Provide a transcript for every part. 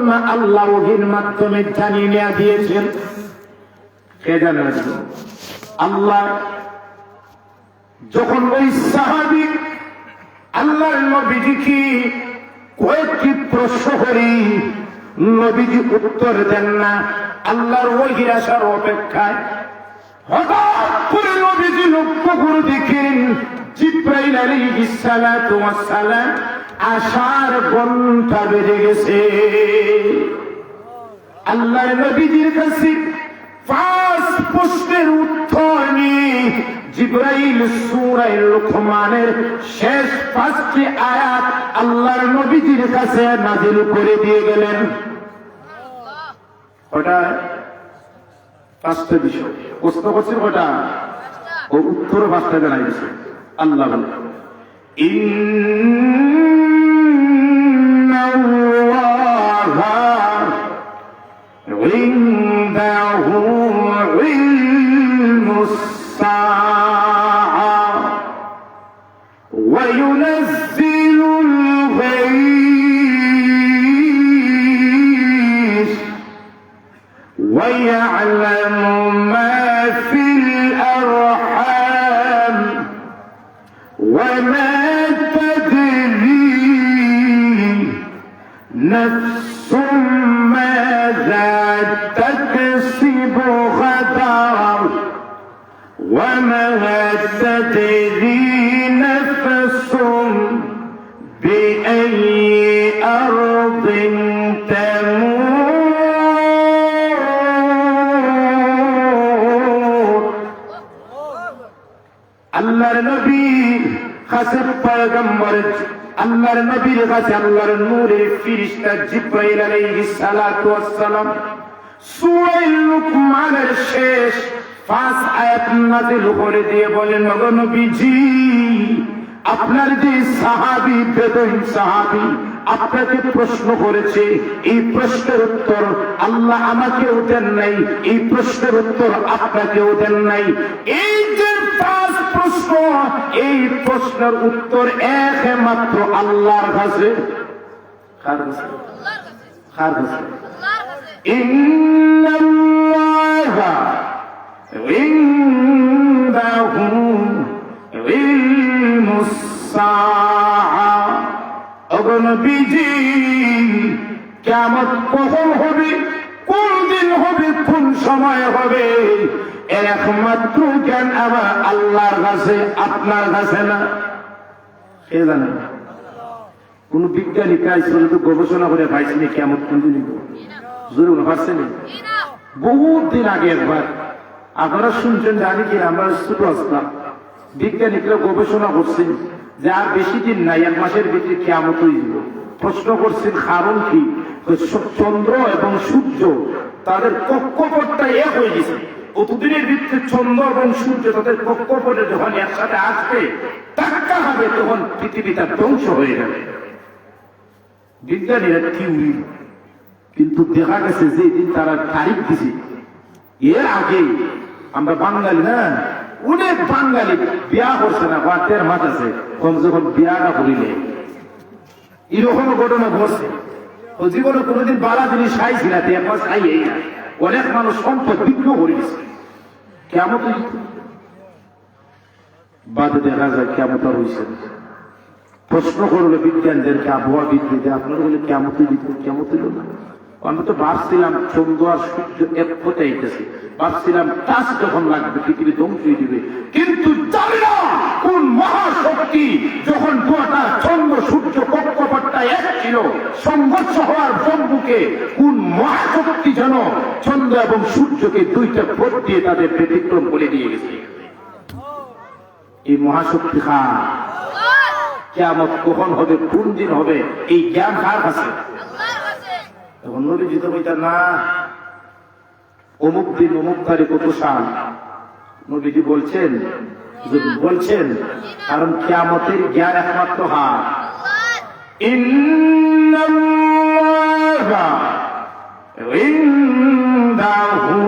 ঘটনা আল্লাহ ওহীর মাধ্যমে জানিয়ে দিয়েছেন। কে জানেন? আল্লাহ। যখন ওই সাহাবী আল্লাহর নবীজিকে কয়েকটি প্রশ্ন করি, নবীজি উত্তর দেন না, আল্লাহর ওহীর আসার অপেক্ষায়। হঠাৎ করে নবীজি লক্ষ্য করে দেখেন জিবরাইল আলাইহিস সালাতু ওয়াস সালাম আসার ঘন্টা বেজে গেছে। আল্লাহর নবীজির কাছে পাঁচ প্রশ্নের উত্তর নিয়ে জিবরাইল সূরা লুকমানের শেষ 5টি আয়াত আল্লাহর নবীজির কাছে নাযিল করে দিয়ে গেলেন। ওটা 5টা বিষয় প্রশ্ন করছেন, ওটা ও উত্তর 5টা জানাই দিয়েছে। আল্লাহ বলেন ইন্নাল্লাহা ইনদাহু ইলমুস সাআ ওয়া ইউনাজ্জিলুল গায়স ওয়া ইয়া'লামু মা ফিল আরহাম ওয়া মা তাদরি নাফসুম মাযা তাকসিবু গাদার ওয়া মা তাদরি নাফসুম বিআইয়ি আরদিন তামুত। আল্লাহর নবী কাছে পয়গম্বর আল্লাহর নবীর কাছে আল্লাহর নূরের ফেরেশতা জিবরাইল আলাইহিস সালাতু ওয়াস সালাম সূরা লুকমানের শেষ 5 আয়াত নাযিল করে দিয়ে বলেন, ওগো নবীজি, আপনার যে সাহাবী বেদুইন সাহাবী আপনাকে প্রশ্ন করেছে, এই প্রশ্নের উত্তর আল্লাহ আমাকেও দেন নাই, এই প্রশ্নের উত্তর আপনাকেও দেন নাই। এই যে 5 প্রশ্ন, এই প্রশ্নের উত্তর একমাত্র আল্লাহর কাছে। কার কাছে? কার কাছে? ইন্নাল্লাহা ইনদাহু ইলমুস সাআ। ওগো নবীজি, কিয়ামত কখন হবে, কোন দিন হবে, কোন সময় হবে, এর একমাত্র জ্ঞান আমার আল্লাহর কাছে, আপনার কাছে না। কে জানে? কোন বিজ্ঞানী কাজ করে তো গবেষণা করে পাইছেনি কিয়ামত কোন দিন হবে? জরুর পারছেন? বহুত দিন আগে একবার আপনারা শুনছেন, জানি কি আমরা ছোট আসলাম, বিজ্ঞানীরা গবেষণা করছেন যে আর বেশি দিন নাই, 1 মাসের ভিতরে কিয়ামত হয়ে যাবে। প্রশ্ন করছেন কারণ কি? চন্দ্র এবং সূর্য তাদের কক্ষপথটা এক হয়ে গেছে। অতদিনের ভিতরে চন্দ্র এবং সূর্য তাদের কক্ষপথে যখন একসাথে আসবে, ধাক্কা হবে, তখন পৃথিবীটা ধ্বংস হয়ে যাবে। বিজ্ঞানীরা থিওরি, কিন্তু দেখা গেছে যে দিন তারা তারিখ দিছে, এর আগে আমরা বাঙালি না, অনেক বাঙালি বিয়া করছে না, 1.5 মাস আছে, কমসে কম বিয়াটা করিলে এরকম ঘটনা ঘটছে। ও জীবনে কোনোদিন বালা জিনিস খাইছি না, 1 মাস খাই এই না, অনেক মানুষ সম্পদ বিক্রি করে দিচ্ছে। কেমন বাদে দেখা যায় কেমন হয়েছে। প্রশ্ন করলো বিজ্ঞানদেরকে, আবহাওয়া বিদ্যুৎ, আপনারা বলে কেমন কেমন দিল না। আমরা তো ভাবছিলাম চন্দ্র আর সূর্য এক কোথায় গেছে, ভাবছিলাম টাচ যখন লাগবে পৃথিবী ধ্বংস হয়ে যাবে, কিন্তু জানি না কোন মহাশক্তি যখন দুটা চন্দ্র সূর্য কক্ষপথটা এক ছিল, সংঘর্ষ হওয়ার সম্মুখে কোন মহাশক্তি যেন চন্দ্র এবং সূর্যকে 2টা পথ দিয়ে তাদের ব্যতিক্রম করে দিয়ে গেছে। এই মহাশক্তি কিয়ামত কখন হবে, কোন দিন হবে, এই জ্ঞান কার কাছে? তখন নবীজি তো বলতেন না, অমুক দিন অমুক তারিখ কত সাল, নবীজি বলছেন কারণ কিয়ামতের জ্ঞান একমাত্র হাত। ইন্নাল্লাহা ইনদাহু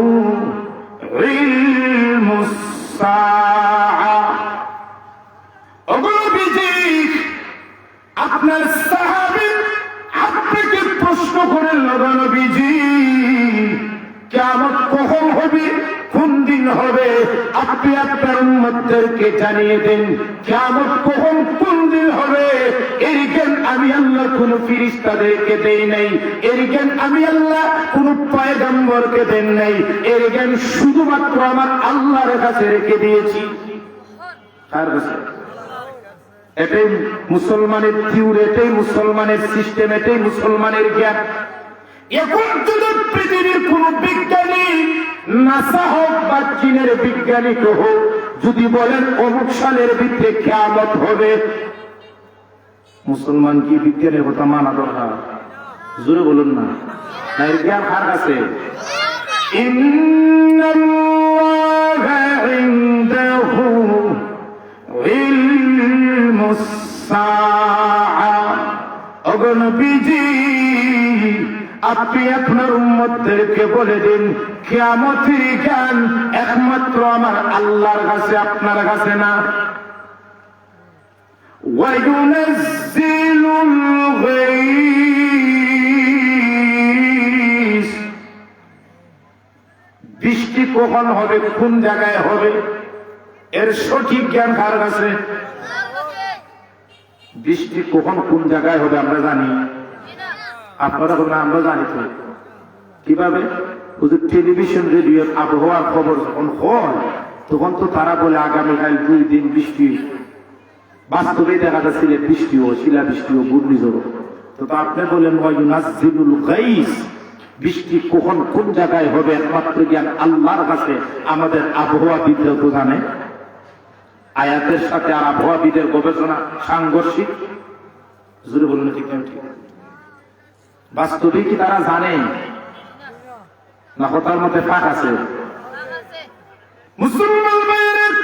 ইলমুস সাআ। ওগো নবীজি, আপনার সাহাবী আপনাকে প্রশ্ন করেন, কখন হবে, কোন দিন হবে, আপনি আপনার উম্মতদেরকে জানিয়ে দেন। কিয়ামত কখন কোন দিন হবে এর জ্ঞান আমি আল্লাহ কোন ফেরেশতাদেরকে দেই নাই, এর জ্ঞান আমি আল্লাহ কোন পয়গম্বরকে দেন নাই, এর জ্ঞান শুধুমাত্র আমার আল্লাহর কাছে রেখে দিয়েছি। কার কাছে? এটাই মুসলমানের থিওরি, এটাই মুসলমানের সিস্টেম, এটাই মুসলমানের জ্ঞান। এখন যদি পৃথিবীর কোন বিজ্ঞানী, নাসা হোক বা চীনের বিজ্ঞানী হোক, যদি বলেন অমুক সালের ভিতরে কিয়ামত হবে, মুসলমান কি বিজ্ঞানের কথা মানা দরকার? জোরে বলুন না। এর জ্ঞান কার কাছে? ইন্নাল্লাহা ইনদাহু ইলমুস সাআ। ওগো নবীজি, আপনি আপনার উম্মতদেরকে বলে দিন কিয়ামতের জ্ঞান একমাত্র আমার আল্লাহর কাছে, আপনার কাছে না। ওয়ায়ুনাজ্জিলুল গায়স, বৃষ্টি কখন হবে, কোন জায়গায় হবে, এর সঠিক জ্ঞান কার কাছে? বৃষ্টি কখন কোন জায়গায় হবে আমরা জানি, আপনারা বলবেন আমরা জানি তো। কিভাবে? টেলিভিশন রেডিওর আবহাওয়ার খবর যখন হয় তখন তো তারা বলে আগামীকাল 2 দিন বৃষ্টি। বাস্তবে দেখা যাচ্ছে বৃষ্টিও, শিলাবৃষ্টিও, ঘূর্ণিঝড়। তো আপনি বলেন ওয়ায়ুনাজ্জিলুল গায়স, বৃষ্টি কখন কোন জায়গায় হবে একমাত্র জ্ঞান আল্লাহর কাছে। আমাদের আবহাওয়াবিদরা তো জানে। আয়াতের সাথে আর আবহাওয়াবিদের গবেষণা সাংঘর্ষিক। জোরে বলুন ঠিক না? ঠিক। বাস্তবে কি তারা জানে না কথার মধ্যে ফাঁক আছে? মুসলমান ভাইয়ের,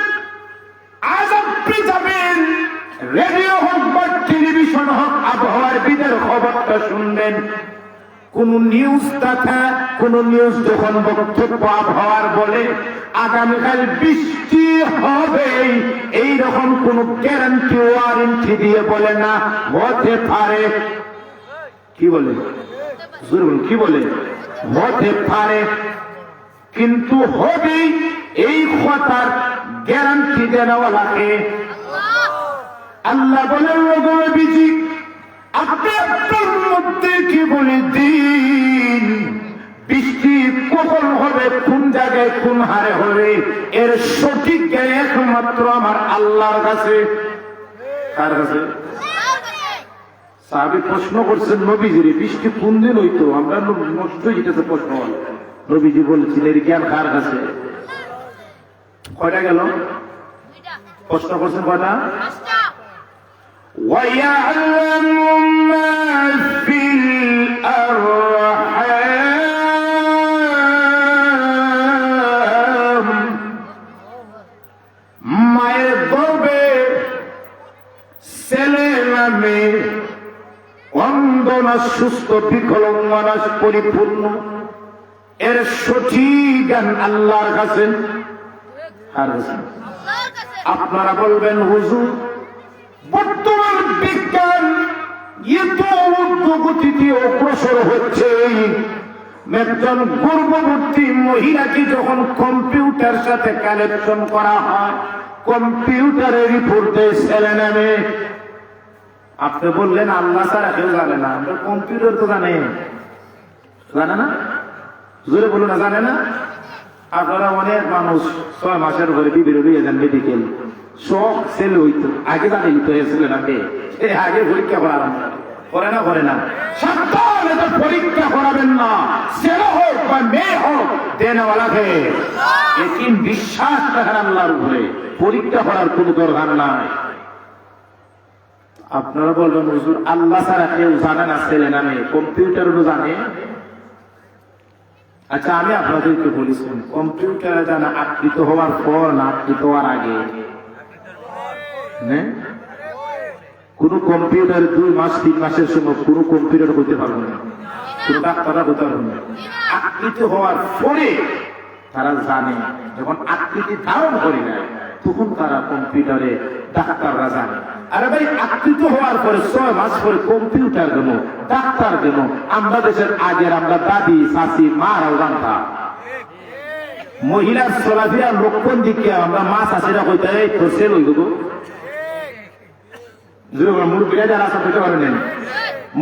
আজ আপনি যাবেন রেডিও হোক বা টেলিভিশন হোক, আবহাওয়ার বিদের খবরটা শুনবেন। কোন নিউজ দাতা, কোন নিউজ যখন বক্তব্য আবহাওয়ার বলে আগামীকাল বৃষ্টি হবে, এইরকম কোন গ্যারান্টি ওয়ারেন্টি দিয়ে বলে না, হতে পারে। কি বলে? কি বলে? হতে পারে, কিন্তু হবে এই কথার গ্যারান্টি দেওয়া লাগে আল্লাহ। বলেন নবী, আপনি আপনার মধ্যে কি বলে দিন বৃষ্টি কখন হবে, কোন জায়গায় কোন হারে হবে, এর সঠিক জ্ঞান একমাত্র আমার আল্লাহর কাছে। কার কাছে? সাহাবী প্রশ্ন করছেন নবীজির, বৃষ্টি কোন দিন হইতো, আমরা নষ্ট হয়ে যেতেছে প্রশ্ন। নবীজি বলেছিলেন এর জ্ঞান কার কাছে? কয়টা গেল? প্রশ্ন করছেন কয়টা? وَيَعْلَمُ مَا فِي الْأَرْحَامِ, মায়ের গর্ভে ছেলে নামে অন্ধ না সুস্থ, বিকলাঙ্গ না পরিপূর্ণ, এর সঠিক জ্ঞান আল্লাহর কাছে। আপনারা বলবেন হুজুর, বর্তমান বিজ্ঞান এত উদ্যোগতিতে অগ্রসর হচ্ছে, একজন গর্ভবতী মহিলাকে যখন কম্পিউটার সাথে কানেকশন করা হয়, কম্পিউটারের রিপোর্ট দেয় ছেলে নামে। আপনি বললেন আল্লাহ ছাড়া কেউ জানে না, আমরা কম্পিউটার তো জানে না। জোরে বলুন না, জানে না। আপনারা অনেক মানুষ 6 মাসের ঘরে বিবির হয়ে যান মেডিকেল, সব ছেলে হইতো, আগে জানে তো ছেলে না মেয়ে, আগে পরীক্ষা করা করে না, করে না। সাবধান, এটা পরীক্ষা করাবেন না, ছেলে হোক বা মেয়ে হোক, দেনওয়ালাকে একই বিশ্বাস রাখেন আল্লাহর উপরে, পরীক্ষা করার কোনো দরকার নাই। আপনারা বলবেন হুজুর আল্লাহ ছাড়া কেউ জানে না ছেলে না মেয়ে, কম্পিউটারও জানে। আচ্ছা আমি আপনাদেরকে বলেছিলাম কম্পিউটারে জানা আকৃত হওয়ার পর না আকৃত হওয়ার আগে? কোন কম্পিউটার 2 মাস 3 মাসের সময় কোন কম্পিউটার হইতে পারবে না, কোন ডাক্তাররা হতে পারবে না। আকৃত হওয়ার পরে তারা জানে, যখন আকৃতি ধারণ করে নেয় তখন তারা কম্পিউটারে ডাক্তাররা জানে। আরে ভাই, আকৃত হওয়ার পরে 6 মাস পরে কম্পিউটার কেন, ডাক্তার কেন? আমরা দেশের আগের আমরা দাদি চাষি মারাও জানতাম। মহিলার চলাফেরার লক্ষণ দিকে আমরা মাছ আসেরা কইতে তোর সেল হইব গো মুরব্বীরা যারা আছে বুঝতে পারেন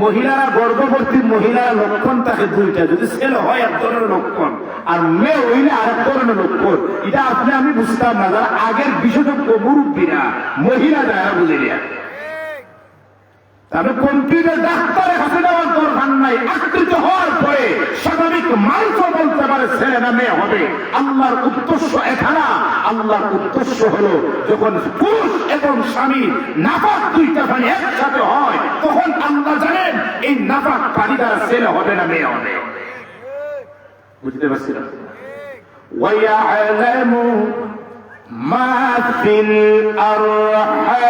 মহিলারা গর্ভবতী মহিলার লক্ষণ থাকে দুইটা যদি ছেলে হয় এক ধরনের লক্ষণ আর মেয়ে হইলে আরেক ধরনের লক্ষণ এটা আপনি আমি বুঝতাম না যারা আগের বিশেষজ্ঞ মুরব্বীরা মহিলা যারা বুঝে নেয়া তবে কম্পিউটার ডাক্তারের কাছে যাওয়ার দরকার নাই আকৃত হওয়ার পরে স্বাভাবিক মানুষ বলতে পারে ছেলে না মেয়ে হবে আল্লাহর উদ্দেশ্য এখানে আল্লাহর উদ্দেশ্য হলো যখন পুরুষ এবং স্বামী নাপাক দুইটা পানি একসাথে হয় তখন আল্লাহ জানেন এই নাপাক পানি দ্বারা ছেলে হবে না মেয়ে হবে বুঝতে পারছি না وَيَعْلَمُ مَا فِي الْأَرْحَامِ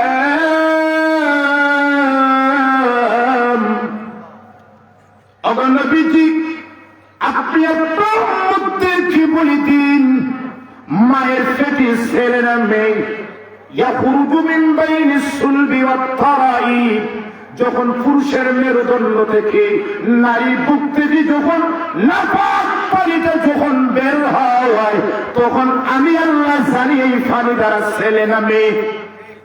অগণবিজি আপনি আপনার মধ্যে কি বলে দিন মায়ের পেটে ছেলে না মেয়ে ইয়াখরুজু মিন বাইনিস সুলবি ওয়াত তারাইব যখন পুরুষের মেরুদণ্ড থেকে নারী বুক থেকে যখন নাপাক পানিটা যখন বের হয় তখন আমি আল্লাহ জানি এই পানি দ্বারা ছেলে না মেয়ে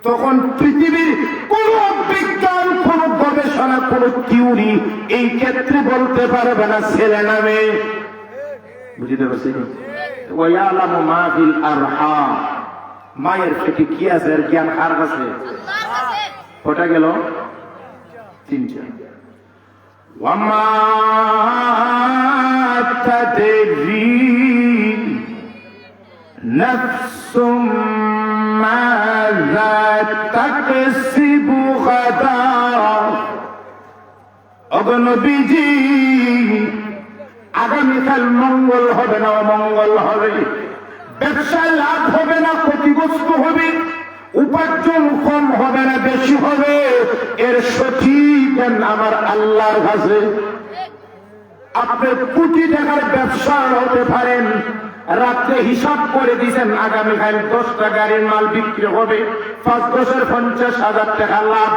তখন পৃথিবীর কোন বিজ্ঞান কোন গবেষণা কোন থিওরি এই ক্ষেত্রে বলতে পারবে না ছেলে না মেয়ে বুঝতে পারছি ওয়ায়ালামু মা ফিল আরহাম মায়ের পেটে কি আছে এর জ্ঞান কার কাছে কটা গেল তিনটা ওয়ামা তাদরি নাফসুম মাযা তাকসিবু গাদা অগণবিজি আগামীকাল মঙ্গল হবে না অমঙ্গল হবে ব্যবসায় লাভ হবে না ক্ষতিগ্রস্ত হবে উপার্জন কম হবে না বেশি হবে এর সঠিক জ্ঞান আমার আল্লাহর কাছে আপনি কোটি টাকার ব্যবসা হতে পারেন রাত্রে হিসাব করে দিয়েছেন আগামীকাল 10টা গাড়ির মাল বিক্রি হবে 5-10 50,000 টাকা লাভ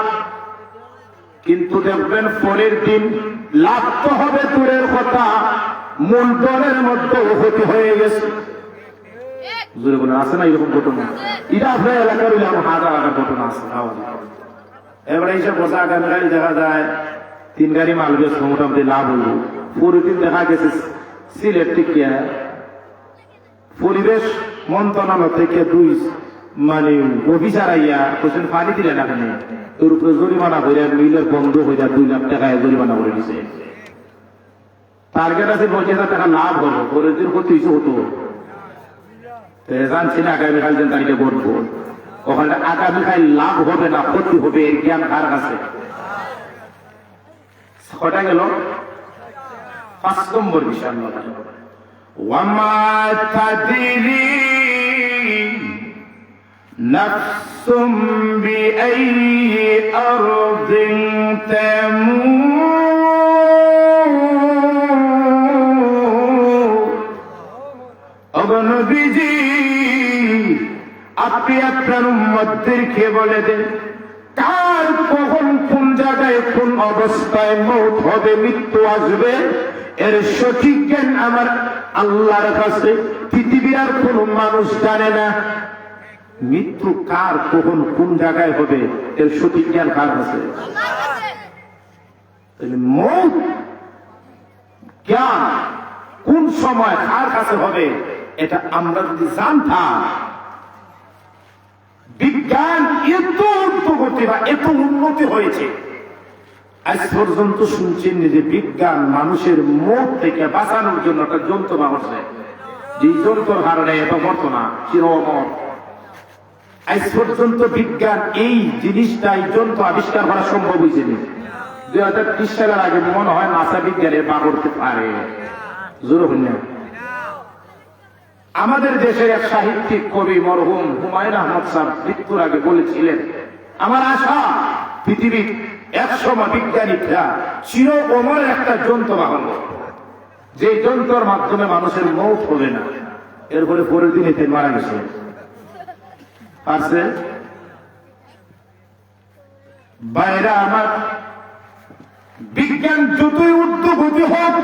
কিন্তু দেখবেন পরের দিন লাভ তো হবে দূরের কথা মূলধনের মধ্যে ক্ষতি হয়ে গেছে আছে না এরকম ঘটনা এটা আপনার এলাকার হাজার হাজার ঘটনা আছে এবারে এইসব বসা আগামীকাল দেখা যায় 3 গাড়ি মাল বেচবো মোটামুটি লাভ হইল পরের দিন দেখা গেছে সিলেট থেকে পরিবেশ মন্ত্রণালয় থেকে 2 মানে অফিসার আইয়া কোশ্চেন পানি দিলেন এখানে এর উপরে জরিমানা করে মিলের বন্ধ হয়ে যায় 2 লাখ টাকায় জরিমানা করে দিছে টার্গেট আছে 50,000 টাকা লাভ হলো পরের দিন ক্ষতি হতো জানছি না আগামীকাল দিন তারিখে বলবো ওখানে আগামীকাল লাভ হবে না ক্ষতি হবে এর জ্ঞান কার কাছে কটা গেল 5 নম্বর বিষয় ওয়ামা তাদরি নাফসুম বিআইয়ি আরদিন তামুত অগণবিজি আপনি আপনার উম্মতদেরকে বলে দেন কার কখন কোন জায়গায় কোন অবস্থায় মৌত হবে মৃত্যু আসবে এর সঠিক জ্ঞান আমার আল্লাহর কাছে পৃথিবীর আর কোন মানুষ জানে না মৃত্যু কার কখন কোন জায়গায় হবে এর সঠিক জ্ঞান কার কাছে মৌত জ্ঞান কোন সময় কার কাছে হবে এটা আমরা যদি জানতাম বিজ্ঞান এত উন্নতি বা এত উন্নতি হয়েছে আজ পর্যন্ত শুনছেন যে বিজ্ঞান মানুষের মত থেকে বাঁচানোর জন্য একটা যন্ত্র বানাচ্ছে যে যন্ত্রের কারণে এত মরত না চিরমর আজ পর্যন্ত বিজ্ঞান এই জিনিসটা এই যন্ত্র আবিষ্কার করা সম্ভব হয়েছে 2030 সালের আগে মনে হয় নাসা বিজ্ঞানের পা করতে পারে জোর হল আমাদের দেশের এক সাহিত্যিক কবি মরহুম হুমায়ুন আহমদ সাহেব মৃত্যুর আগে বলেছিলেন আমার আশা পৃথিবীর 100 বিজ্ঞানীরা চির অমর একটা যন্ত্র বানাবো যে যন্ত্রের মাধ্যমে মানুষের মৌত হবে না এরপরে পরের দিন এতে মারা গেছে পারছে বাইরে আমার বিজ্ঞান যতই ঊর্ধ্বগতি হোক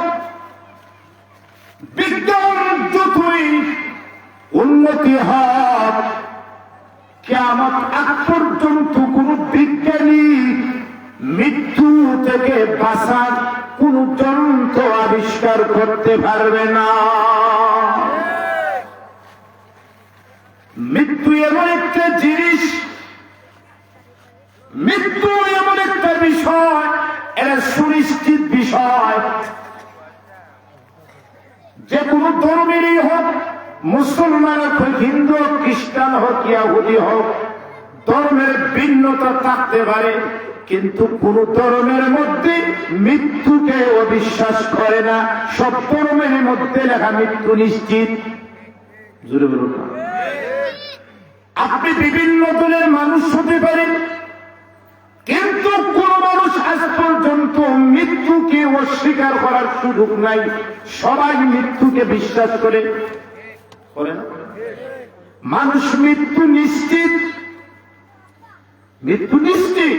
বিজ্ঞান যতই ইতিহাস কিয়ামত আগ পর্যন্ত কোন বিজ্ঞানী মৃত্যু থেকে বাঁচার কোন যন্ত্র আবিষ্কার করতে পারবে না। মৃত্যু এমন একটা জিনিস, মৃত্যু এমন একটা বিষয়, এটা সুনিশ্চিত বিষয়। যে কোনো ধর্মেরই হোক, মুসলমান হোক, হিন্দু হোক, খ্রিস্টান হোক, ইহুদি হোক, ধর্মের ভিন্নতা থাকতে পারে, কিন্তু কোন ধর্মের মধ্যে মৃত্যুকে অবিশ্বাস করে না। সব ধর্মের মধ্যে লেখা মৃত্যু নিশ্চিত। জোরে বলুন। আপনি বিভিন্ন দলের মানুষ হতে পারেন, কিন্তু কোন মানুষ আজ পর্যন্ত মৃত্যুকে অস্বীকার করার সুযোগ নাই। সবাই মৃত্যুকে বিশ্বাস করে না। মানুষ মৃত্যু নিশ্চিত, মৃত্যু নিশ্চিত।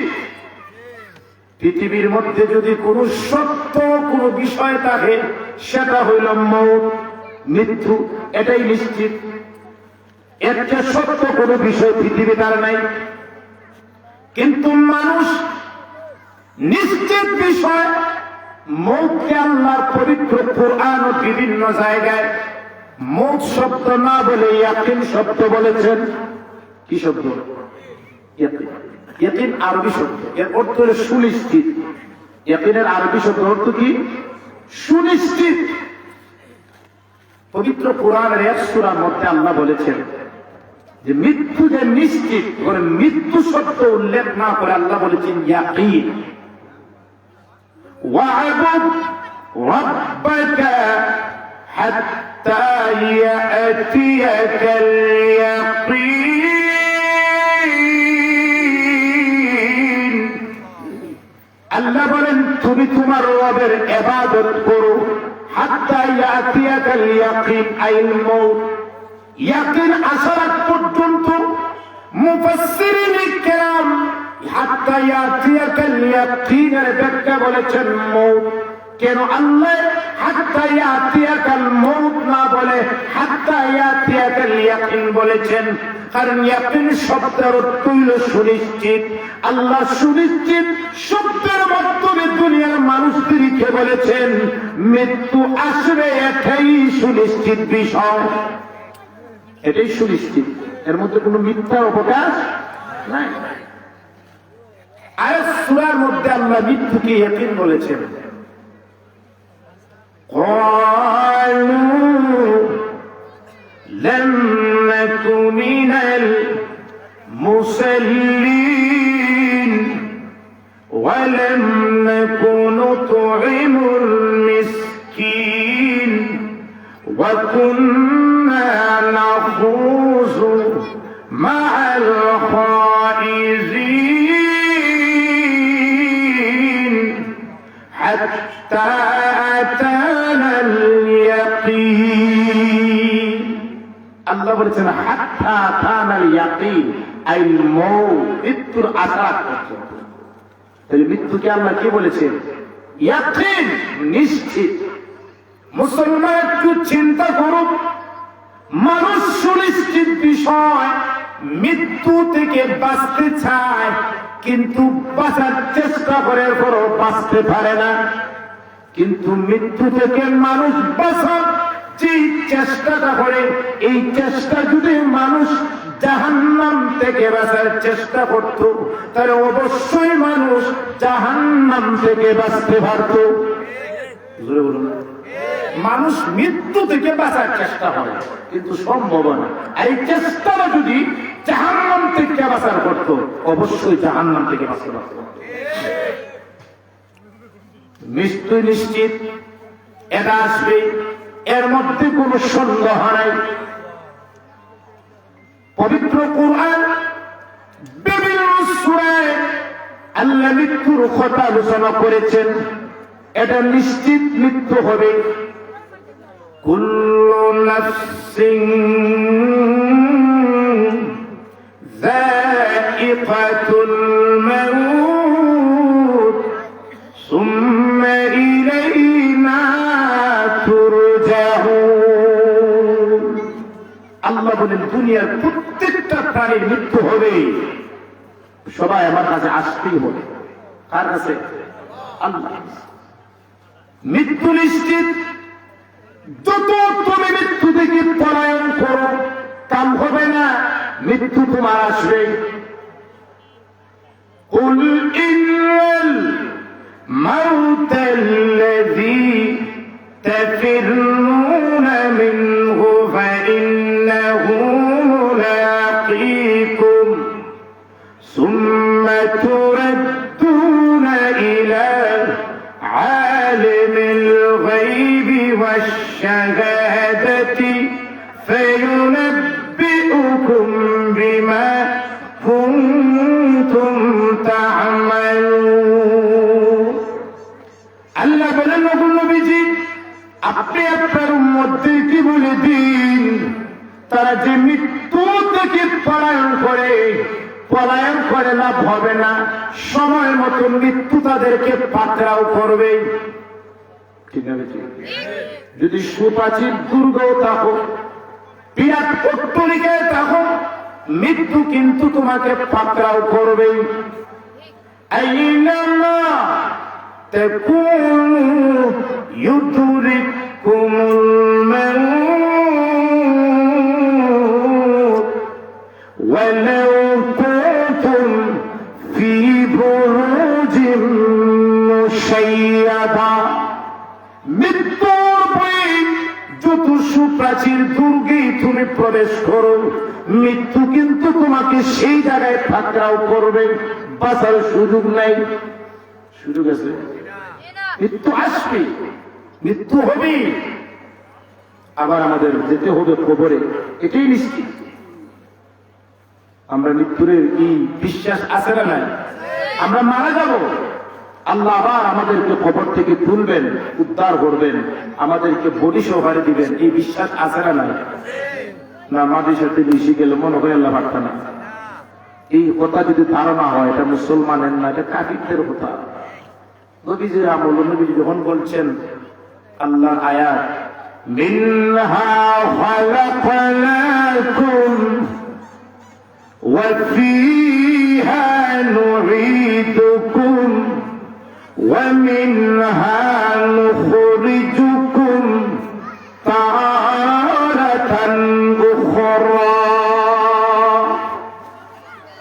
পৃথিবীর মধ্যে যদি কোন সত্য কোন বিষয় থাকে, সেটা হইল মৌত, মৃত্যু, এটাই নিশ্চিত। এর চেয়ে সত্য কোন বিষয় পৃথিবীতে আর নাই। কিন্তু মানুষ নিশ্চিত বিষয় মৌতকে আল্লাহর পবিত্র কোরআন ও বিভিন্ন জায়গায় মৌত শব্দ না বলে ইয়াকিন শব্দ বলেছেন। কি শব্দ? ইয়াকিন আরবি শব্দ, এর অর্থ হল সুনিশ্চিত। ইয়াকিনের আরবি শব্দ অর্থ কি? সুনিশ্চিত। পবিত্র কোরআনের এক সূরার মধ্যে আল্লাহ বলেছেন যে মৃত্যু যে নিশ্চিত, মৃত্যু শব্দ উল্লেখ না করে আল্লাহ বলেছেন ইয়াকিন। ওয়া'বুদ রাব্বাকা হাত্তা ইয়াতিয়াকাল ইয়াকিন। আল্লাহ বলেন তুমি তোমার রবের ইবাদত করো হাত্তা ইয়াতিয়াকাল ইয়াকিন, আইল মউত, ইয়াকিন আসার আগ পর্যন্ত। মুফাসসিরিনে কেরাম হাত্তা ইয়াতিয়াকাল ইয়াকিনের ব্যাখ্যা বলেছেন মউত। কেন আল্লাহ হাত্তা ইয়াতিয়াকাল মউত না বলে হাত্তা ইয়াতিয়াকাল ইয়াকিন বলেছেন? কারণ ইয়াকিন শব্দের অর্থ হইল সুনিশ্চিত। আল্লাহ সুনিশ্চিত শব্দের মাধ্যমে দুনিয়ার মানুষদেরকে বলেছেন মৃত্যু আসবে, এটাই সুনিশ্চিত বিষয়, এটাই সুনিশ্চিত। এর মধ্যে কোনো মিথ্যার অবকাশ নাই। আয়াত সূরার মধ্যে আল্লাহ মৃত্যুকে ইয়াকিন বলেছেন। ক্বালু লাম নাকু মিনাল মুসাল্লিন ওয়া লাম নাকু নুত'ইমুল মিসকিন ওয়া কুন্না নাখুযু মা'আল খাইযিন হাত্তা আতানাল ইয়াকিন। আল্লাহ বলেছেন হাত্তা আতানাল ইয়াকিন, আইল মউত, মৃত্যুর আশা পর্যন্ত। তাহলে মৃত্যুকে আল্লাহ কি বলেছেন? ইয়াকিন, নিশ্চিত। মুসলমান একটু চিন্তা করুক, মানুষ সুনিশ্চিত বিষয় মৃত্যু থেকে বাঁচতে চায়, কিন্তু বাঁচার চেষ্টা করে পরও বাঁচতে পারে না। কিন্তু মৃত্যু থেকে মানুষ বাঁচার যে চেষ্টাটা করে, এই চেষ্টা যদি মানুষ জাহান্নাম থেকে বাঁচার চেষ্টা করত, তাহলে অবশ্যই মানুষ জাহান্নাম থেকে বাঁচতে পারত। মানুষ মৃত্যু থেকে বাঁচার চেষ্টা করে, কিন্তু সম্ভব না। এই চেষ্টাটা যদি জাহান্নাম থেকে বাঁচার করত, অবশ্যই জাহান্নাম থেকে বাঁচতে পারত। মৃত্যু নিশ্চিত, এটা আসবে, এর মধ্যে কোন সন্দেহ নাই। পবিত্র কোরআন বিভিন্ন সূরায় আল্লাহ মৃত্যুর কথা আলোচনা করেছেন। এটা নিশ্চিত মৃত্যু হবে। কুল্লু নাফসিন যায়িকাতুল মাউত সুম্মা ইলাইনা তুরজাউন। আল্লাহ বলেন দুনিয়ার প্রত্যেকটা প্রাণীর মৃত্যু হবে, সবাই আমার কাছে আসতেই হবে। কার কাছে? আল্লাহ। মৃত্যু নিশ্চিত। যত তুমি মৃত্যু থেকে পলায়ন করো কাম হবে না, মৃত্যু তোমার আসবে। قل إن الموت الذي تفرون منه فإنه ملاقيكم ثم تردون إلى عالم الغيب والشهادة فينبئكم بما كنتم تعملون। আল্লাহ বলেন, নবীজি আপনি আপনার উম্মতদেরকে বলে দিন, তারা যে মৃত্যু থেকে পলায়ন করে লাভ হবে না, সময় মতো মৃত্যু তাদেরকে পাকড়াও করবে। ঠিক আছে? যদি সুপ্রাচীর দুর্গও থাকো, বিরাট পট্টলিকায় থাকো, মৃত্যু কিন্তু তোমাকে পাকড়াও করবে। আইনামা তাকুনু ইউদরিকুমুল মাউত ওয়ালাউ কুনতুম ফি বুরুজিন মুশাইয়াদা। মৃত্যুর ভয়ে যত সুপ্রাচীর দুর্গে তুমি প্রবেশ করো, মৃত্যু কিন্তু তোমাকে সেই জায়গায় পাকড়াও করবে, বাঁচার সুযোগ নাই। সুযোগ আছে? মৃত্যু আসবে, মৃত্যু হবে, আবার আমাদের যেতে হবে কবরে, এটাই নিশ্চিত। আমরা মৃত্যুর কি বিশ্বাস আছে না নাই? আমরা মারা যাব, আল্লাহ আবার আমাদেরকে কবর থেকে তুলবেন, উদ্ধার করবেন, আমাদেরকে বডি সহকারে দিবেন, এই বিশ্বাস আছে না নাই? না মাটির সাথে মিশে গেলে মনে হয় আল্লাহ পারত না। এই কথা যদি ধারণা হয়, এটা মুসলমানের না, এটা কাফিরদের কথা। নবীজির আমল, নবীজি যখন বলছেন আল্লাহর আয়াত, মিনহা খালাকনাকুম ওয়া ফিহা নুঈদুকুম ওয়া মিনহা নুখরিজুকুম তারাতান উখরা।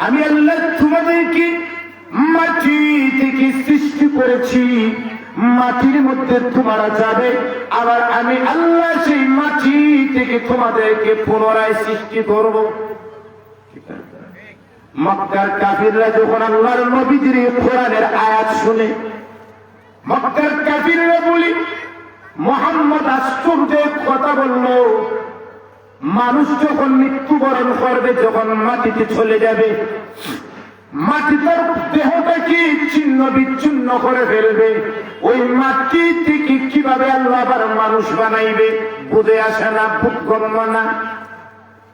আমি আল্লাহ তোমাদেরকে মাটি থেকে সৃষ্টি করেছি, মাটির মধ্যে তোমরা যাবে, আবার আমি আল্লাহ সেই মাটি থেকে তোমাদেরকে পুনরায় সৃষ্টি করব। মক্কার কাফিররা যখন আল্লাহর নবীজির কোরআনের আয়াত শুনে, মক্কার কাফিররা বলি মুহাম্মদ আশ্চর্যের কথা বলল, মানুষ যখন মৃত্যুবরণ করবে, যখন মাটিতে চলে যাবে, মাটি তার দেহটাকে ছিন্ন বিচ্ছিন্ন করে ফেলবে, ওই মাটি থেকে কিভাবে আল্লাহ আবার মানুষ বানাইবে বুঝে আসে না, বোধগম্য না।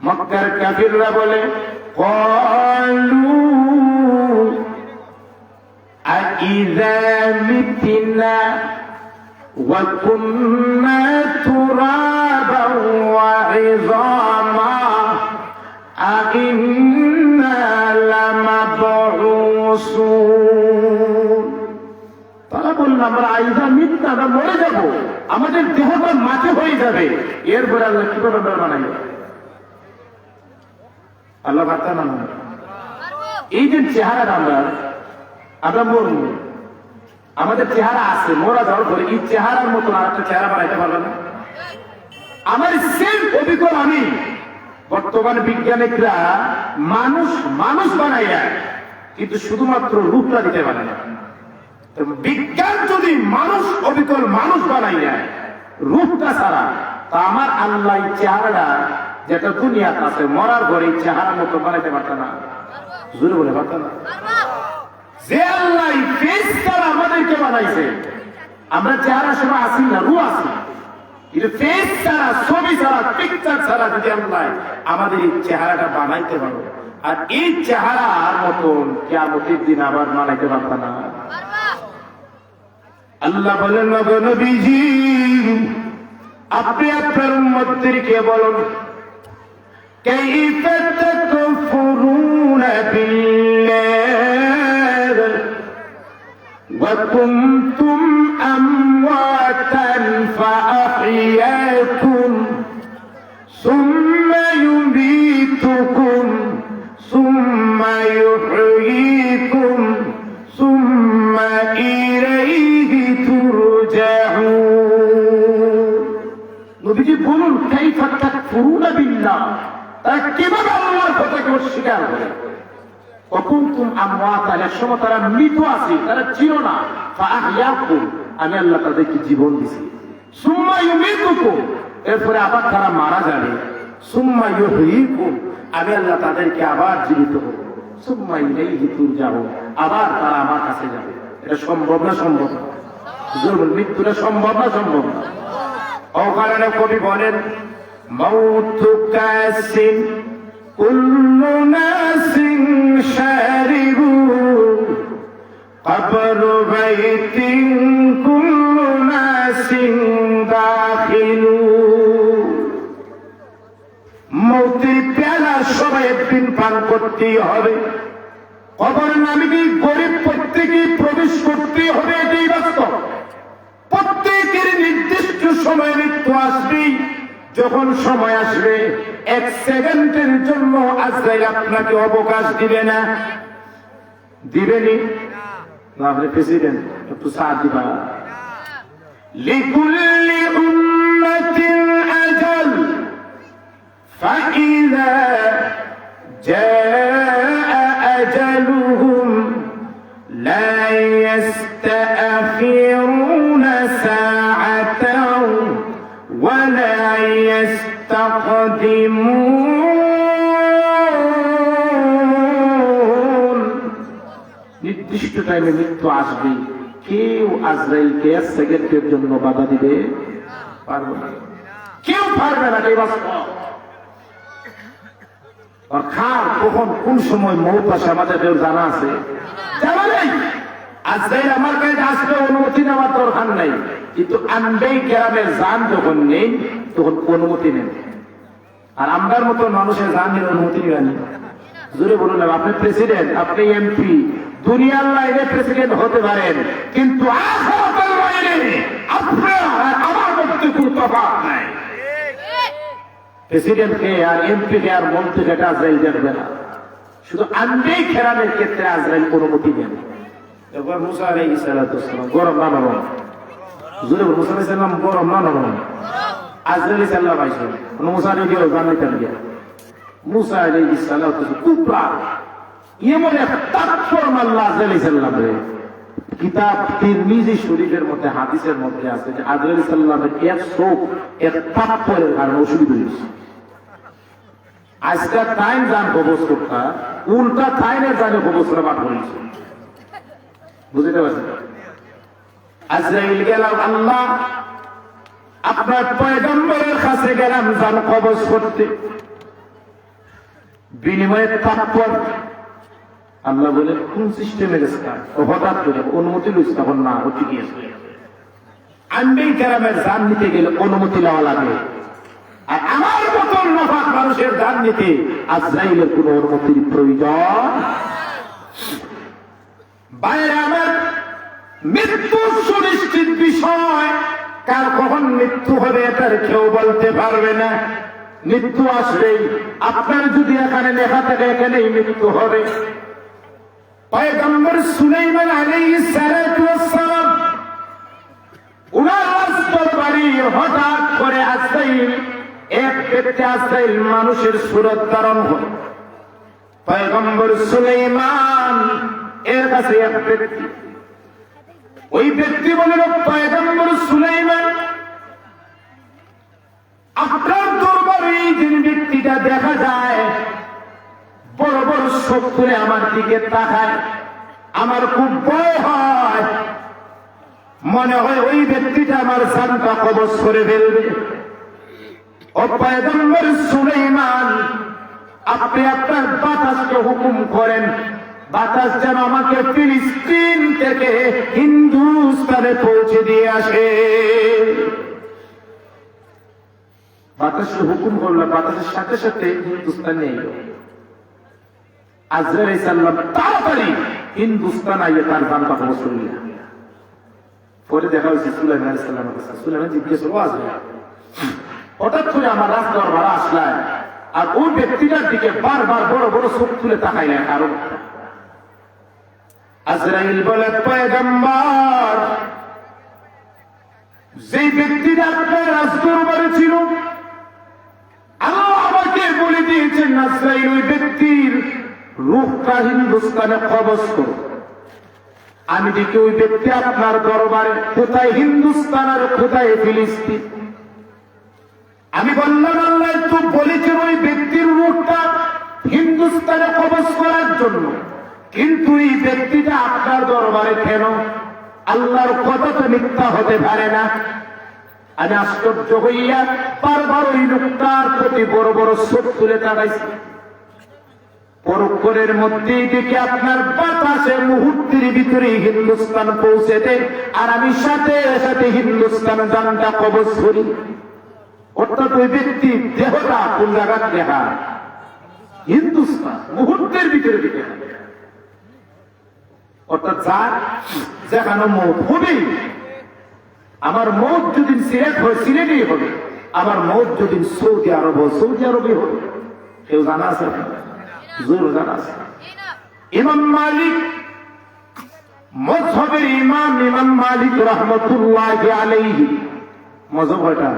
মক্কার কাফিররা বলে, ক্বালু আইযা মিতনা ওয়া কুন্না তুরাবান ওয়া ইযামা আইন্না লামাবউসুন। তারা বলল, আমরা আইযা মিতনা, আমরা মরে যাব, আমাদের দেহটা মাটি হয়ে যাবে, এরপরে আল্লাহ কিভাবে বানাইবে? আল্লাহ বার্তা না। এই যে চেহারা আমরা মরব, আমাদের চেহারা আছে, মোরা যাওয়ার পরে এই চেহারার মতো আর একটা চেহারা বানাইতে পারবে না। আমার সেম অভিজ্ঞতা আমি, বর্তমান বিজ্ঞানিকরা মানুষ বানাইয়া, কিন্তু শুধুমাত্র রূপটা দিতে পারে না। বিজ্ঞান যদি অবিকল মানুষ বানাইয়া রূপটা ছাড়া, তা আমার আল্লাহ চেহারাটা যেটা দুনিয়াতে আছে, মরার ঘরে চেহারা মতো বানাইতে পারত না। জোরে বলে পারত না। যে আল্লাহ ফেস ছাড়া আমাদেরকে বানাইছে, আমরা চেহারা সময় আসি না, রূপ আসি, কিন্তু ফেস ছাড়া, ছবি ছাড়া, পিকচার ছাড়া যদি আল্লাহ আমাদের এই চেহারাটা বানাইতে পারো, আর এই চেহারার মতন কিয়ামতের দিন আবার বানাইতে পারত না। আল্লাহ বলেন, নবীজি আপনি আপনার উম্মতদেরকে বলুন, كيف تكفرون بالله وكنتم أمواتا فأحياكم ثم يميتكم ثم يحييكم ثم إليه ترجعون নবীজি বলুন কাইফা তাকফুরুনা বিল্লাহ, তারা কিভাবে আল্লাহর কথাকে অস্বীকার করে। وكنتم أمواتا, এক সময় তারা মৃত আছে, তারা ছিল না। فأحياكم, আমি আল্লাহ তাদেরকে জীবন দিছি। ثم يميتكم, এরপরে আবার তারা মারা যাবে। ثم يحييكم, আমি আল্লাহ তাদেরকে আবার জীবিত করব। ثم إليه ترجعون, আবার তারা আমার কাছে যাবে। এটা সম্ভব না? সম্ভব না। মৃত্যুটা সম্ভব না? সম্ভব না। ও কারণে কবি বলেন মৌতু কাসিন কুল্লু নাসিন শারিবু কবরু বাইতিন কুল্লু নাসিন দাখিলু। মৌতের পেয়ালা সবাই একদিন পান করতেই হবে। কবরের নামে কি গরিব প্রত্যেকেই প্রবেশ করতেই হবে, এটাই বাস্তব। প্রত্যেকের নির্দিষ্ট সময় মৃত্যু আসবেই। যখন সময় আসবে, এক সেকেন্ডের জন্য আজরাইল আপনাকে অবকাশ দিবে না। দিবেনি? আপনি প্রেসিডেন্ট, একটু সাথ দিবা। লিকুল্লি উম্মাতিন আজাল ফাইযা জাআ আজালুহুম লা ইস্তাখিরুনা সাআতাও ওয়া লা ইস্তাকদিমুন। নির্দিষ্ট টাইমে মৃত্যু আসবে, কেউ আজরাইলকে এক সেকেন্ডের জন্য বাধা দিবে পারবে না, কেউ পারবে না। এই বাস্তব। আর কার কখন কোন সময় মৌত আসে আমাদের কেউ জানা আছে? জানা নেই। আজরাইল আমার কাছে আসবে, অনুমতি নেওয়ার দরকার নাই, কিন্তু আনবেই কেরামের জান যখন নেই তখন অনুমতি নেন। আর আমরার মতো মানুষের জানের অনুমতি নেবেন। জোরে বলুন, আপনি প্রেসিডেন্ট, আপনি এমপি, দুনিয়ার লাইনে প্রেসিডেন্ট হতে পারেন, কিন্তু আখিরাতের লাইনে আপনার আমার মধ্যে কোনো তফাৎ নাই। প্রেসিডেন্টকে আর এমপিকে আর মন্ত্রীকে এটা আজরাইল দেখবে না। শুধু আনবেই কেরামের ক্ষেত্রে আজরাইল অনুমতি নেন। এবার মুসা আলাইহিস সালাম গরম না নরম? জোরে বলুন, মুসা আলাইহিস সালাম গরম না নরম? আজরাইল সাল্লাল্লাহু আলাইহি ওয়াসাল্লাম মুসা আলাইহিস সালাম জান্নাতে গেলেন। মুসা আলাইহিস সালাম কুবরা এমন এক তাৎপর আল্লাহ আজরাইল সাল্লাল্লাহু আলাইহি কিতাব তিরমিজি শরীফের মধ্যে হাদিসের মধ্যে আছে যে আজরাইল সাল্লাল্লাহু আলাইহি এক শোক এক তাৎপরের কারণে অসুবিধা হয়েছে। আজকাল টাইম জান কবজ করতা, উল্টা টাইমের জানে কবজ করা বাদ হয়েছে। বুঝতে পারছেন? আজরাইল গেলাম আল্লাহ আপনার পয়গম্বরের কাছে গেলাম জান কবজ করতে, বিনিময়ে তাৎপর আল্লাহ বলে কোন সিস্টেমে গেছে? হঠাৎ করে অনুমতি লইছে, তখন না ও ঠিকই আছে। আনবেই কেরামের জান নিতে গেলে অনুমতি নেওয়া লাগে, আর আমার মতন নাফাক মানুষের জান নিতে আজরাইলের কোন অনুমতির প্রয়োজন। বাইরে আমার মৃত্যু সুনিশ্চিত বিষয়, কার কখন মৃত্যু হবে এটার কেউ বলতে পারবে না। মৃত্যু আসবেই। আপনার যদি এখানে লেখা থাকে এখানেই মৃত্যু হবে। পয়গম্বর সুলাইমান আলাইহিস সালাতু ওয়াস সালাম উনার রাজদরবারে হঠাৎ করে আজরাইল, এক ব্যক্তি আজরাইল মানুষের সুরত ধারণ হয়। পয়গম্বর সুলাইমান এর কাছে এক ব্যক্তি, ওই ব্যক্তি বলেন পয়গম্বর সুলাইমান আপনার দরবারে এই যে ব্যক্তিটা দেখা যায় বড় বড় চোখ তুলে আমার দিকে তাকায়, আমার খুব ভয় হয়, মনে হয় ওই ব্যক্তিটা আমার জানটা কবজ করে ফেলবে। ও পয়গম্বর সুলাইমান, আপনি আপনার বাতাসকে হুকুম করেন, বাতাস যেন আমাকে ফিলিস্তিন থেকে হিন্দুস্তানে পৌঁছে দিয়ে আসে। বাতাসের হুকুম করলো, বাতাসের সাথে সাথে হিন্দুস্তানে এলো। আজরাইল আলাইহিস সালাম তাড়াতাড়ি হিন্দুস্তান আইয়ে তার বান্দা পৌঁছল। পরে দেখা হয়েছে সুলাইমান আলাইহিস সালামের কাছে। সুলাইমান জিজ্ঞেস করলো, আজরাইল হঠাৎ করে আমার রাজ দরবারে আসলেন, আর ওই ব্যক্তিটার দিকে বারবার বড় বড় চোখ তুলে তাকাইলেন, কারণ আজরাইল বলে, পয়গম্বর, যে ব্যক্তিটা আপনার রাজ দরবারে ছিল, আল্লাহ আমাকে বলে দিয়েছেন আজরাইল ওই ব্যক্তির রূহটা হিন্দুস্তানে কবজ করো। আমি দেখি ওই ব্যক্তি আপনার দরবারে, কোথায় হিন্দুস্তান আর কোথায় ফিলিস্তিন। আমি বললাম, আল্লাহ তো বলেছেন ওই ব্যক্তির রূহটা হিন্দুস্তানে কবজ করার জন্য, কিন্তু এই ব্যক্তিটা আপনার দরবারে কেন? আল্লাহর কথা তো মিথ্যা হতে পারে না। আমি আশ্চর্য হইয়া বারবার ওই লোকটার প্রতি বড় বড় চোখ তুলে তাকাইছি। পরক্ষণের মধ্যেই দেখি আপনার বাতাসে মুহূর্তের ভিতরে হিন্দুস্তান পৌঁছে দেয়, আর আমি সাথে সাথে হিন্দুস্তান জানটা কবজ করি। অর্থাৎ ওই ব্যক্তি দেহটা কোন জায়গার দেখা? হিন্দুস্তান, মুহূর্তের ভিতরে দেখে। অর্থাৎ যার যেখানে মৌত হবেই, আমার মৌত যদি সিলেট হয় সিলেটেই হবে, আমার মৌত যদি সৌদি আরব হয় সৌদি আরবই হবে। কেউ জানা আছে? জোর জানা আছে। ইমাম মালিক মযহবের ইমাম, ইমাম মালিক রাহমাতুল্লাহি আলাইহি। মযহব কয়টা?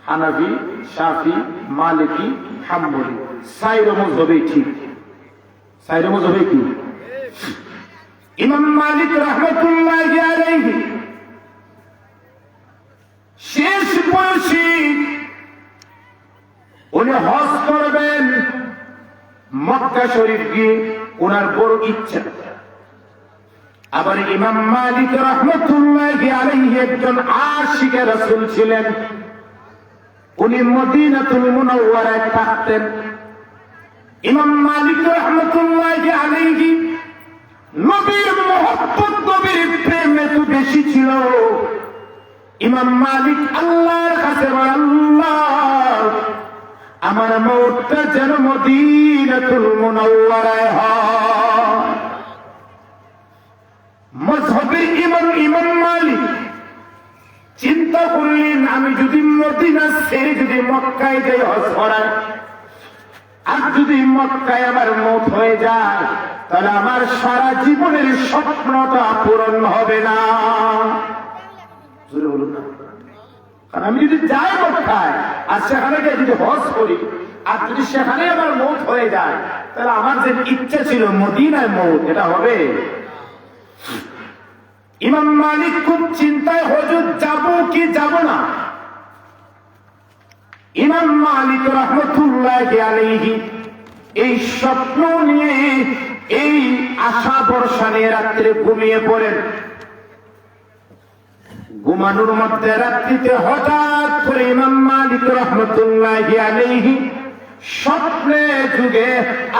হানাফি, শাফি, মালিকি, হাম্বলি। চাইর মযহবে ঠিক, চাইর মযহবে কি? ইমাম মালিক রাহমাতুল্লাহি আলাইহি শেষ বয়সী উনি হজ করবেন মক্কা শরীফ গিয়ে, ওনার বড় ইচ্ছা। আবার ইমাম মালিক রাহমাতুল্লাহি আলাইহি একজন আশিকে রাসূল ছিলেন। উনি মদিনাতুল মুনাওয়ারায় থাকতেন। ইমাম মালিক রাহমাতুল্লাহি আলাইহি নবীর মহব্বত, নবীর প্রেম এত বেশি ছিল। ইমাম মালিক আল্লাহর কাছে বলে, আল্লাহ আমার মওতটা যেন মদিনাতুল মুনাওয়ারায় হয়। মযহবের ইমাম ইমাম মালিক চিন্তা করলেন, আমি যদি মদিনা ছেড়ে যদি মক্কায় যাই হজ করার, আর যদি মক্কায় আমার মওত হয়ে যায়, তাহলে আমার সারা জীবনের স্বপ্নটা পূরণ হবে না। কারণ আমি যদি যাই মক্কায় আর সেখানে গিয়ে যদি হজ করি, আর যদি সেখানে আমার মওত হয়ে যায়, তাহলে আমার যে ইচ্ছা ছিল মদিনায় মওত, এটা হবে। ইমাম মালিক খুব চিন্তায়, হুজুর যাব কি যাব না। ইমাম মালিক রাহমাতুল্লাহি আলাইহি এই স্বপ্ন নিয়ে, এই আশা ভরসা নিয়ে রাত্রে ঘুমিয়ে পড়েন। ঘুমানোর মধ্যে রাত্রিতে হঠাৎ করে ইমাম মালিক রাহমাতুল্লাহি আলাইহি স্বপ্নে যুগে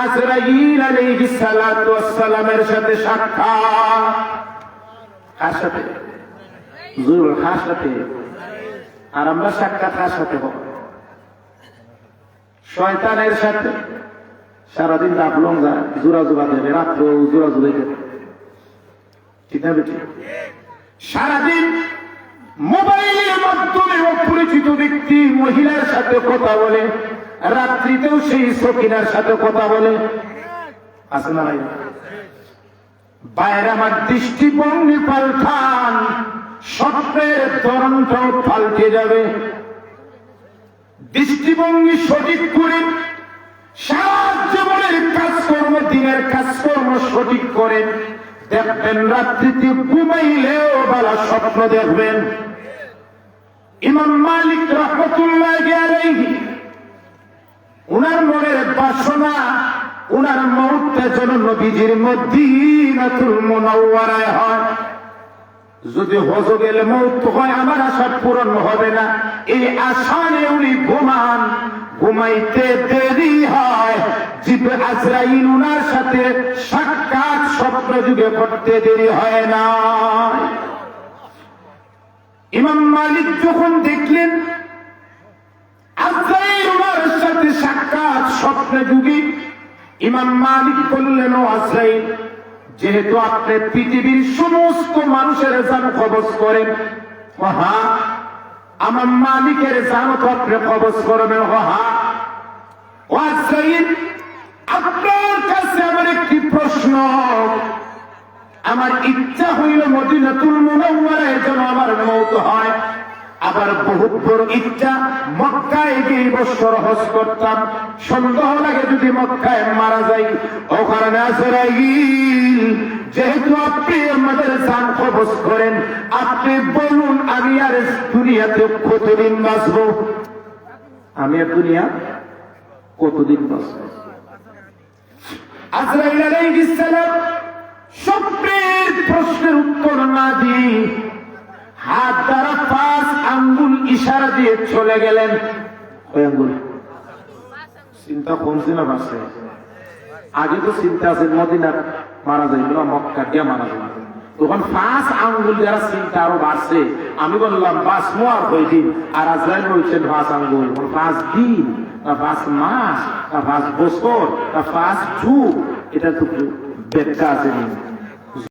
আজরাইল আলাইহিস সালাতু ওয়াস সালামের সাথে সাক্ষাৎ। কার সাথে? জুল কার সাথে? আর আমরা সাক্ষাৎ কার সাথে হব? শয়তানের সাথে। সারাদিন ডাবলং যায়, জোড়া জোড়া দেবে, রাত্রে জোড়া জোড়া দেবে, ঠিক না বেটি? সারাদিন মোবাইলের মাধ্যমে অপরিচিত ব্যক্তি মহিলার সাথে কথা বলে, রাত্রিতেও সেই সকিনার সাথে কথা বলে। আছে না? বাইরে আমার দৃষ্টিভঙ্গি পাল্টান, স্বপ্নের ধরনটাও পাল্টে যাবে। দৃষ্টিভঙ্গি সঠিক করে সারা জীবনের কাজকর্ম, দিনের কাজকর্ম সঠিক করেন, দেখবেন রাত্রিতে ঘুমাইলেও ভালো স্বপ্ন দেখবেন। ইমাম মালিক রাহমাতুল্লাহি আলাইহি উনার মনের বাসনা, উনার মওতটা যেন নবীজির মদিনাতুল মুনাওয়ারায় হয়। যদি হজবেল মওত হয়, আমার আশা পূরণ হবে না, এই আশা নিয়ে উনি ঘুমান। ঘুমাইতে দেরি হয়, জিবরাইল আজরাইল উনার সাথে সাক্ষাৎ স্বপ্ন যুগে করতে দেরি হয় না। ইমাম মালিক যখন দেখলেন আজরাইল ওমরের সাথে সাক্ষাৎ স্বপ্নে যুগী। ইমাম মালিক বললেন, ও আজরাইল, যেহেতু আপনি পৃথিবীর সমস্ত মানুষের জান কবজ করেন, হ্যাঁ, আমার মালিকের জান তো আপনি কবজ করবেন, হ্যাঁ। ও আজরাইল, আপনার কাছে আমার একটি প্রশ্ন। আমার ইচ্ছা হইল মদিনাতুল মুনাওয়ারায় যেন আমার মওত হয়, আবার বহুত বড় ইচ্ছা মক্কায় গিয়ে বছর হজ করতাম। সন্দেহ লাগে যদি মক্কায় মারা যাই। ও কারণে আজরাইল, যেহেতু আপনি আমাদের জান কবজ করেন, আপনি বলুন আমি আর দুনিয়াতে কতদিন বাঁচব? আমি আর দুনিয়া কতদিন বাঁচব? আজরাইল আলাইহিস সালাম স্বপ্নের প্রশ্নের উত্তর না দিয়ে হাত দ্বারা 5 আঙ্গুল ইশারা দিয়ে চলে গেলেন। কয় আঙ্গুল? চিন্তা কমছে না বাড়ছে? আগে তো চিন্তা আছে মদিনা মারা যাইল, মক্কা দিয়ে মারা যাইল, তখন 5 আঙ্গুল যারা চিন্তা আরো বাড়ছে। আমি বললাম 5 আর কয়দিন? আর আজরাইল বলছেন 5 আঙ্গুল। 5 দিন না 5 মাস না 5 বছর না 5 যুগ? এটা তো ব্যাখ্যা আছে।